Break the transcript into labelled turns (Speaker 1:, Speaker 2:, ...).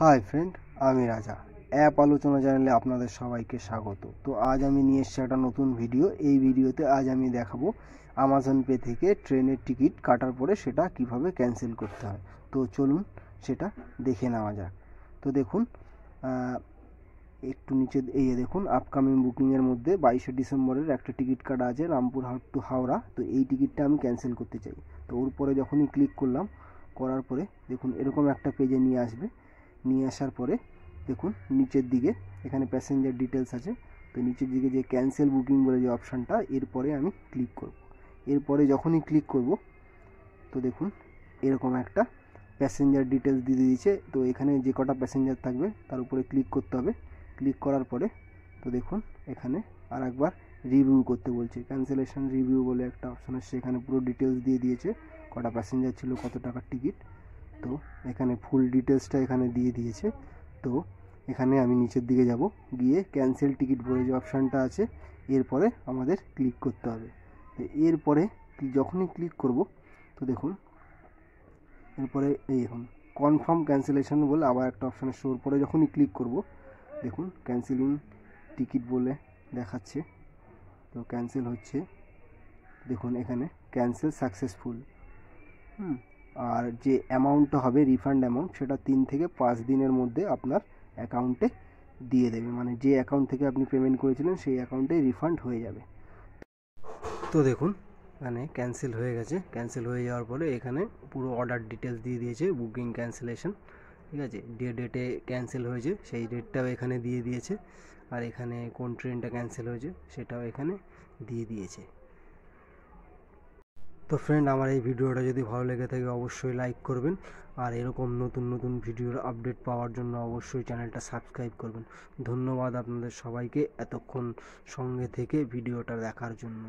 Speaker 1: Hi friend, আমি রাজা। App আলোচনা চ্যানেলে আপনাদের সবাইকে স্বাগত। তো আজ আমি নিয়ে এসেছি একটা নতুন ভিডিও। এই ভিডিওতে আজ আমি দেখাবো আমাজন পে থেকে ট্রেনের টিকিট কাটার পরে সেটা কিভাবে ক্যান্সেল করতে হয়। তো চলুন সেটা দেখে নেওয়া যাক। তো দেখুন, একটু নিচে এই দেখুন, আপকামিং বুকিংয়ের মধ্যে 22শে ডিসেম্বরের একটা টিকিট কাটা আছে রামপুরহাট টু হাওড়া। তো এই টিকিটটা আমি ক্যান্সেল করতে চাই। তো ওর পরে যখনই ক্লিক করলাম, করার পরে দেখুন এরকম একটা পেজে নিয়ে আসবে। নিয়ে আসার পরে দেখুন নিচের দিকে এখানে প্যাসেঞ্জার ডিটেলস আছে। তো নিচের দিকে যে ক্যান্সেল বুকিং বলে যে অপশানটা, এরপরে আমি ক্লিক করব। এরপরে যখনই ক্লিক করব, তো দেখুন এরকম একটা প্যাসেঞ্জার ডিটেলস দিয়ে দিয়েছে। তো এখানে যে কটা প্যাসেঞ্জার থাকবে তার উপরে ক্লিক করতে হবে। ক্লিক করার পরে তো দেখুন এখানে আর একবার রিভিউ করতে বলছে। ক্যান্সেলেশন রিভিউ বলে একটা অপশান আসছে, এখানে পুরো ডিটেলস দিয়ে দিয়েছে, কটা প্যাসেঞ্জার ছিল, কত টাকার টিকিট। তো এখানে ফুল ডিটেলসটা এখানে দিয়ে দিয়েছে। তো এখানে আমি নিচের দিকে যাব, গিয়ে ক্যান্সেল টিকিট বলে যে অপশানটা আছে, এরপরে আমাদের ক্লিক করতে হবে। তো এরপরে যখনই ক্লিক করব, তো দেখুন এরপরে এই দেখুন কনফার্ম ক্যান্সেলেশন বলে আবার একটা অপশান শোর পরে যখনই ক্লিক করব, দেখুন ক্যান্সেলিং টিকিট বলে দেখাচ্ছে। তো ক্যান্সেল হচ্ছে, দেখুন এখানে ক্যান্সেল সাকসেসফুল। আর যে অ্যামাউন্টটা হবে রিফান্ড অ্যামাউন্ট, সেটা 3 থেকে 5 দিনের মধ্যে আপনার অ্যাকাউন্টে দিয়ে দেবে। মানে যে অ্যাকাউন্ট থেকে আপনি পেমেন্ট করেছিলেন সেই অ্যাকাউন্টে রিফান্ড হয়ে যাবে। তো দেখুন এখানে ক্যান্সেল হয়ে গেছে। ক্যান্সেল হয়ে যাওয়ার পরে এখানে পুরো অর্ডার ডিটেলস দিয়ে দিয়েছে, বুকিং ক্যান্সেলেশন, ঠিক আছে। যে ডেটে ক্যান্সেল হয়েছে সেই ডেটটাও এখানে দিয়ে দিয়েছে, আর এখানে কোন ট্রেনটা ক্যান্সেল হয়েছে সেটাও এখানে দিয়ে দিয়েছে। তো ফ্রেন্ড, আমার এই ভিডিওটা যদি ভালো লেগে থাকে অবশ্যই লাইক করবেন, আর এরকম নতুন নতুন ভিডিওর আপডেট পাওয়ার জন্য অবশ্যই চ্যানেলটা সাবস্ক্রাইব করবেন। ধন্যবাদ আপনাদের সবাইকে এতক্ষণ সঙ্গে থেকে ভিডিওটা দেখার জন্য।